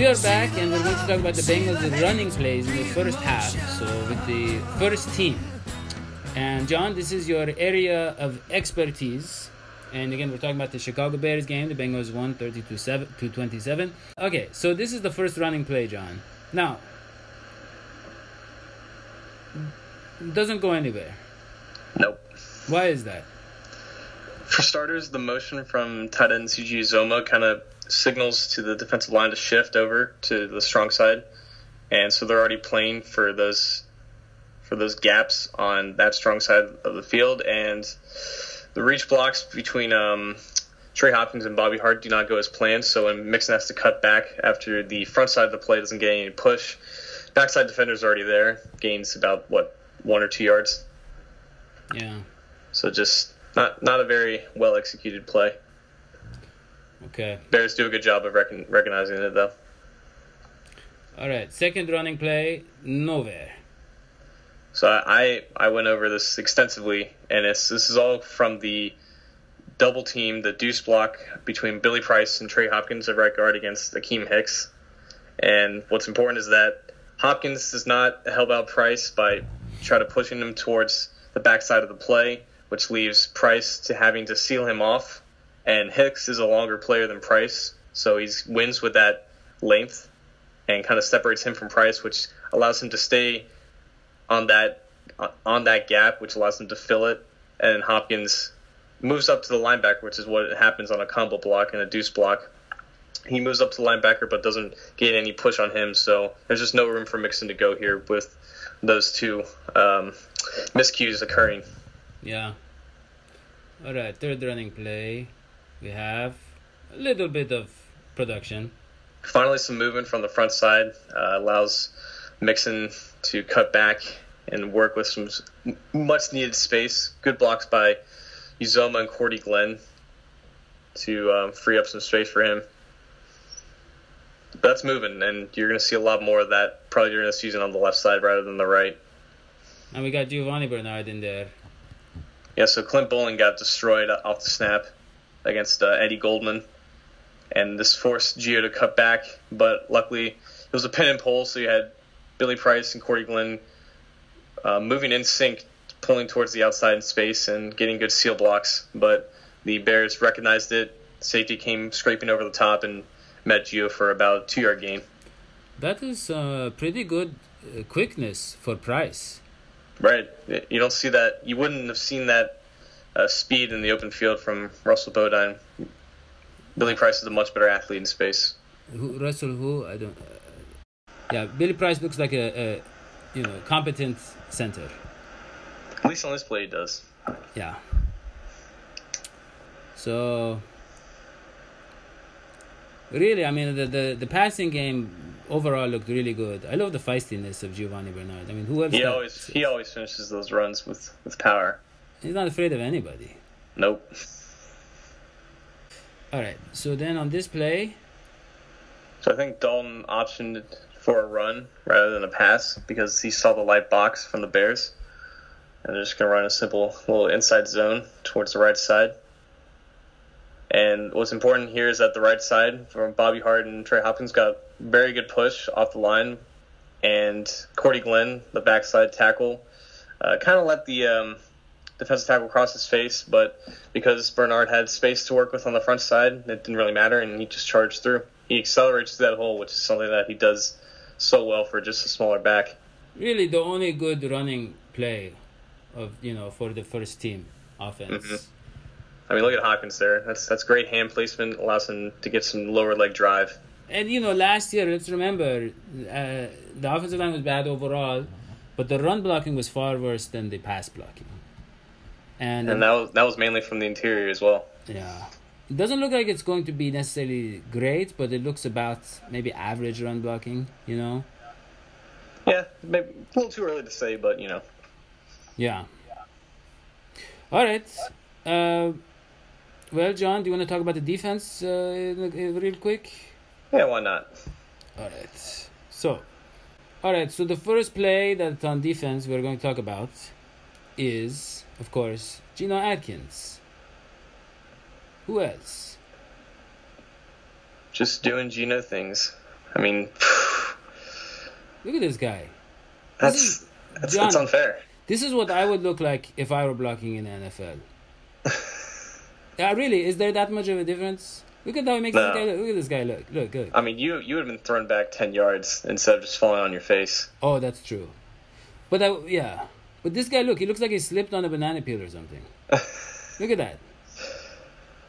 We are back and we're going to talk about the Bengals' running plays in the first half. So with the first team. And John, this is your area of expertise. And again, we're talking about the Chicago Bears game. The Bengals won 30-27. Okay, so this is the first running play, John. Now, it doesn't go anywhere. Nope. Why is that? For starters, the motion from tight end C.J. Uzomah kind of signals to the defensive line to shift over to the strong side. And so they're already playing for those gaps on that strong side of the field. And the reach blocks between Trey Hopkins and Bobby Hart do not go as planned. So when Mixon has to cut back after the front side of the play doesn't get any push, backside defender's already there, gains about, 1 or 2 yards. Yeah. So just not a very well executed play. Okay. Bears do a good job of recognizing it, though. All right. Second running play, nowhere. So I went over this extensively, and this is all from the double team, the deuce block between Billy Price and Trey Hopkins at right guard against Akeem Hicks. And what's important is that Hopkins does not help out Price by trying to pushing him towards the backside of the play, which leaves Price to having to seal him off. And Hicks is a longer player than Price, so he wins with that length and kind of separates him from Price, which allows him to stay on that gap, which allows him to fill it. And Hopkins moves up to the linebacker, which is what happens on a combo block and a deuce block. He moves up to the linebacker but doesn't get any push on him, so there's just no room for Mixon to go here with those two miscues occurring. Yeah. All right, third running play. We have a little bit of production. Finally, some movement from the front side allows Mixon to cut back and work with some much-needed space. Good blocks by Uzomah and Cordy Glenn to free up some space for him. But that's moving, and you're going to see a lot more of that probably during the season on the left side rather than the right. And we got Giovanni Bernard in there. Yeah, so Clint Bowling got destroyed off the snap against Eddie Goldman. And this forced Gio to cut back, but luckily it was a pin and pull, so you had Billy Price and Corey Glenn moving in sync, pulling towards the outside in space and getting good seal blocks. But the Bears recognized it. Safety came scraping over the top and met Gio for about a 2-yard gain. That is pretty good quickness for Price. Right. You don't see that. You wouldn't have seen that speed in the open field from Russell Bodine. Billy Price is a much better athlete in space. Russell? I don't. Yeah, Billy Price looks like a competent center. At least on this play, he does. Yeah. So, really, I mean, the passing game overall looked really good. I love the feistiness of Giovanni Bernard. I mean, who else? He always finishes those runs with power. He's not afraid of anybody. Nope. All right. So then on this play. So I think Dalton optioned for a run rather than a pass because he saw the light box from the Bears. And they're just going to run a simple little inside zone towards the right side. And what's important here is that the right side from Bobby Hart and Trey Hopkins got very good push off the line. And Cordy Glenn, the backside tackle, kind of let the defensive tackle cross his face. But because Bernard had space to work with on the front side, it didn't really matter, and he just charged through. He accelerates through that hole, which is something that he does so well for just a smaller back. Really the only good running play for the first team offense. Mm-hmm. I mean, look at Hopkins there. That's great hand placement. Allows him to get some lower leg drive. And, last year, let's remember, the offensive line was bad overall, but the run blocking was far worse than the pass blocking. And that was mainly from the interior as well. Yeah. It doesn't look like it's going to be necessarily great, but it looks about maybe average run blocking, Yeah, maybe a little too early to say, but, Yeah. All right. Well, John, do you want to talk about the defense real quick? Yeah, why not? All right. So the first play that's on defense we're going to talk about is, of course, Geno Atkins. Who else? Just doing Geno things. I mean, Look at this guy. that's unfair. This is what I would look like if I were blocking in the NFL. Yeah, really, is there that much of a difference? Look at how he makes this guy look. Look at this guy look. Look. I mean, you would have been thrown back 10 yards instead of just falling on your face. Oh, that's true. But But this guy, look, he looks like he slipped on a banana peel or something. Look at that.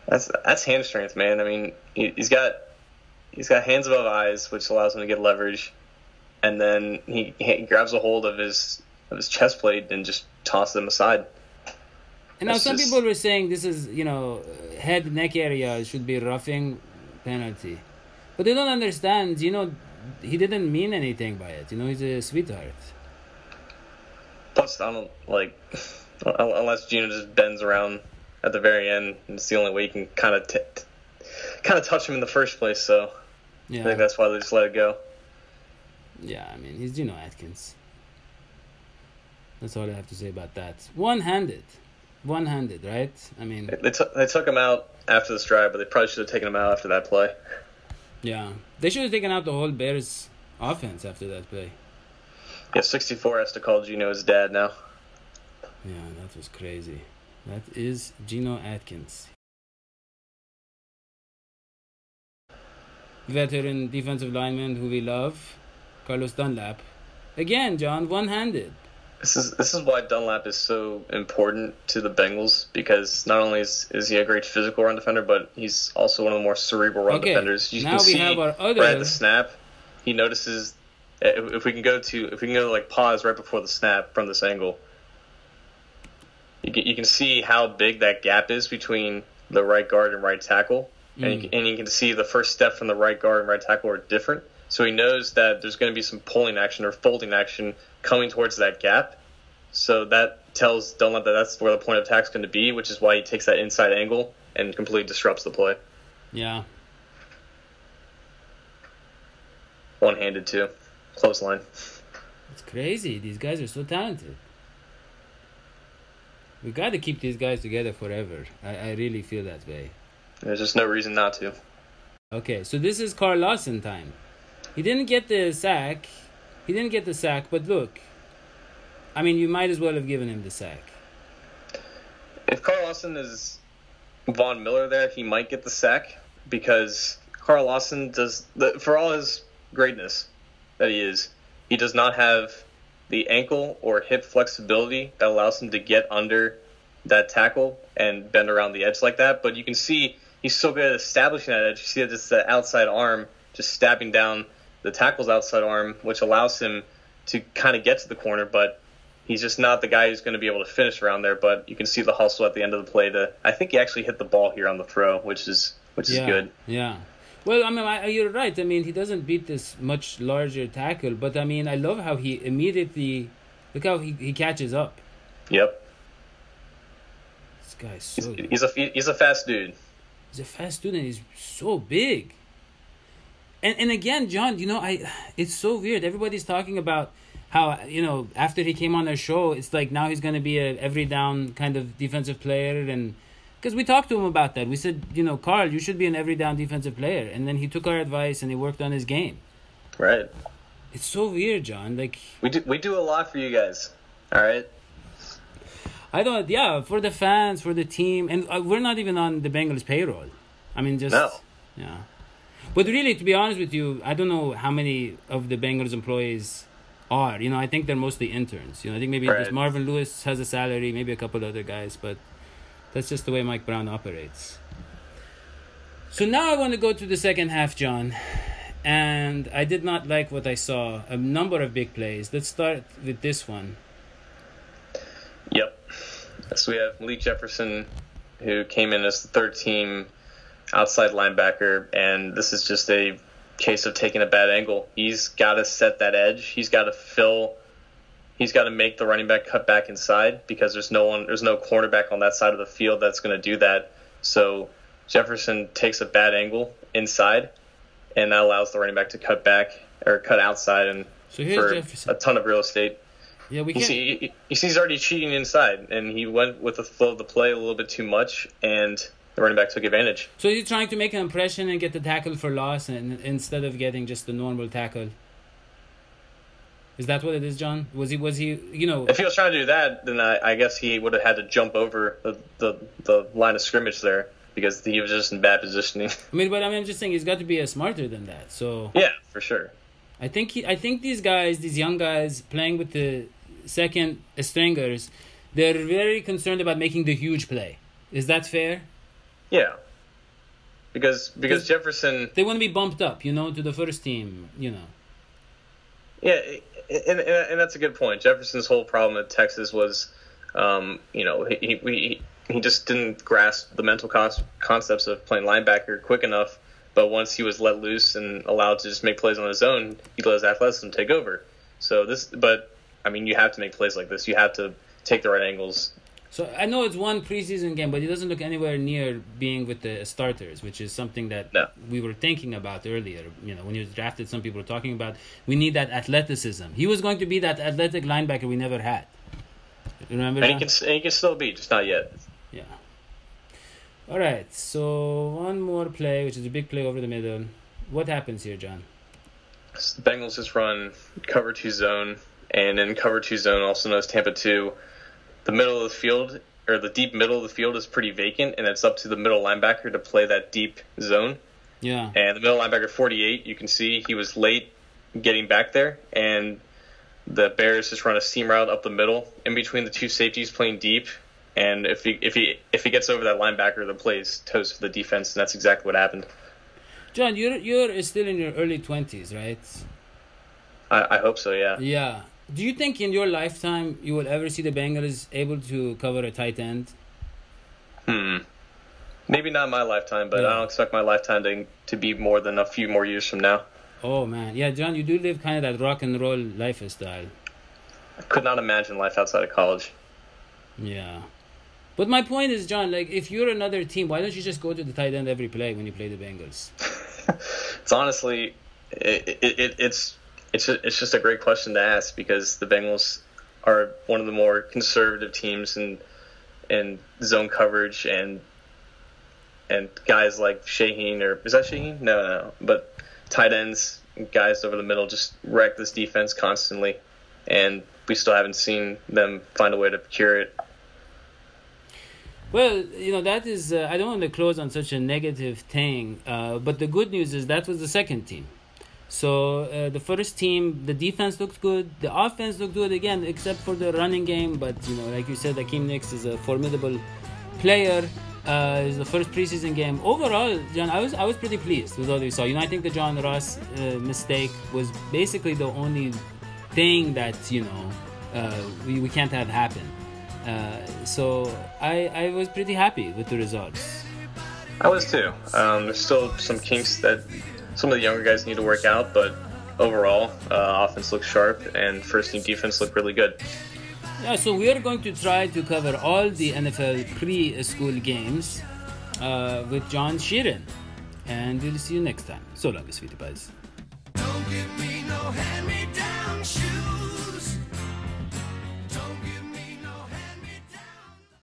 That's hand strength, man. I mean, he's got hands above eyes, which allows him to get leverage, and then he grabs a hold of his chest plate and just tosses him aside. And now some people were saying this is, head, neck area should be roughing penalty. But they don't understand, he didn't mean anything by it. He's a sweetheart. Plus, I don't, unless Gino just bends around at the very end, and it's the only way you can kind of touch him in the first place, so yeah. I think that's why they just let it go. Yeah, I mean, he's Gino Atkins. That's all I have to say about that. One-handed, right? I mean, they took him out after this drive, but they probably should have taken him out after that play. Yeah, they should have taken out the whole Bears offense after that play. Yeah, 64 has to call Gino his dad now. Yeah, that was crazy. That is Gino Atkins. Veteran defensive lineman who we love, Carlos Dunlap. Again, John, one-handed. This is why Dunlap is so important to the Bengals, because not only is he a great physical run defender, but he's also one of the more cerebral run defenders. You can see right at the snap, he notices. If we can go pause right before the snap from this angle, you can see how big that gap is between the right guard and right tackle, and you can see the first step from the right guard and right tackle are different. So he knows that there's going to be some pulling action or folding action coming towards that gap. So that tells Dunlap that that's where the point of attack is going to be, which is why he takes that inside angle and completely disrupts the play. Yeah. One-handed too. Close line. It's crazy. These guys are so talented. We got to keep these guys together forever. I really feel that way. There's just no reason not to. Okay, so this is Carl Lawson time. He didn't get the sack, but look. I mean, you might as well have given him the sack. If Carl Lawson is Von Miller there, he might get the sack, because Carl Lawson for all his greatness that he does not have the ankle or hip flexibility that allows him to get under that tackle and bend around the edge like that. But you can see he's so good at establishing that edge. You see that just the outside arm just stabbing down the tackle's outside arm, which allows him to kind of get to the corner, but he's just not the guy who's going to be able to finish around there. But you can see the hustle at the end of the play. I think he actually hit the ball here on the throw, which is good. Yeah. Well, I mean, you're right. I mean, he doesn't beat this much larger tackle, but I mean, I love how he immediately look how he catches up. Yep. This guy's so good. He's a fast dude. He's a fast dude, and he's so big. And again, John, it's so weird. Everybody's talking about how, after he came on our show, it's like now he's going to be a every down kind of defensive player. And because we talked to him about that. We said, Carl, you should be an every down defensive player. And then he took our advice and he worked on his game. Right. It's so weird, John. Like we do a lot for you guys. All right. For the fans, for the team. And we're not even on the Bengals payroll. I mean, No. Yeah. But really, to be honest with you, I don't know how many of the Bengals employees are. I think they're mostly interns. I think maybe just Marvin Lewis has a salary, maybe a couple other guys, but that's just the way Mike Brown operates. So now I want to go to the second half, John. And I did not like what I saw. A number of big plays. Let's start with this one. Yep. So we have Malik Jefferson, who came in as the third team outside linebacker, and this is just a case of taking a bad angle. He's got to set that edge. He's got to make the running back cut back inside, because there's no cornerback on that side of the field that's going to do that. So Jefferson takes a bad angle inside, and that allows the running back to cut back or cut outside and for Jefferson. A ton of real estate. Yeah, we can't. You see he's already cheating inside, and he went with the flow of the play a little bit too much, and the running back took advantage. So he's trying to make an impression and get the tackle for loss instead of getting just the normal tackle. Is that what it is, John? Was he If he was trying to do that, then I guess he would have had to jump over the line of scrimmage there because he was just in bad positioning. I'm just saying he's got to be smarter than that. So yeah, for sure. I think these young guys playing with the second stringers, they're very concerned about making the huge play. Is that fair? Yeah. Because Jefferson, they want to be bumped up, to the first team, Yeah, and that's a good point. Jefferson's whole problem at Texas was, he just didn't grasp the mental concepts of playing linebacker quick enough. But once he was let loose and allowed to just make plays on his own, he let his athleticism take over. You have to make plays like this. You have to take the right angles. So I know it's one preseason game, but he doesn't look anywhere near being with the starters, which is something that we were thinking about earlier. When he was drafted, some people were talking about we need that athleticism. He was going to be that athletic linebacker we never had. You remember? And he can still be, just not yet. Yeah. All right. So one more play, which is a big play over the middle. What happens here, John? So the Bengals just run cover 2 zone, and in cover 2 zone, also known as Tampa 2. The middle of the field, or the deep middle of the field, is pretty vacant, and it's up to the middle linebacker to play that deep zone. Yeah. And the middle linebacker, 48, you can see he was late getting back there, and the Bears just run a seam route up the middle, in between the two safeties playing deep. And if he gets over that linebacker, the play is toast for the defense, and that's exactly what happened. John, you're still in your early 20s, right? I hope so, yeah. Yeah. Do you think in your lifetime you will ever see the Bengals able to cover a tight end? Maybe not in my lifetime, but I don't expect my lifetime to be more than a few more years from now. Oh, man. Yeah, John, you do live kind of that rock and roll lifestyle. I could not imagine life outside of college. Yeah. But my point is, John, if you're another team, why don't you just go to the tight end every play when you play the Bengals? It's honestly, it's just a great question to ask because the Bengals are one of the more conservative teams in zone coverage and guys like Sheeran, or is that Sheeran? No. But tight ends, guys over the middle just wreck this defense constantly, and we still haven't seen them find a way to cure it. Well, that is, I don't want to close on such a negative thing, but the good news is that was the second team. So the first team, the defense looked good, the offense looked good again, except for the running game. But like you said, Akeem Nicks is a formidable player. It's the first preseason game. Overall, John, I was pretty pleased with what we saw. I think the John Ross mistake was basically the only thing that we can't have happen. So I was pretty happy with the results. I was too. There's still some kinks that some of the younger guys need to work out, but overall, offense looks sharp and first team defense looked really good. Yeah, so we are going to try to cover all the NFL preschool games with John Sheeran. And we'll see you next time. So long, sweetie pies. Don't give me no hand-me-down.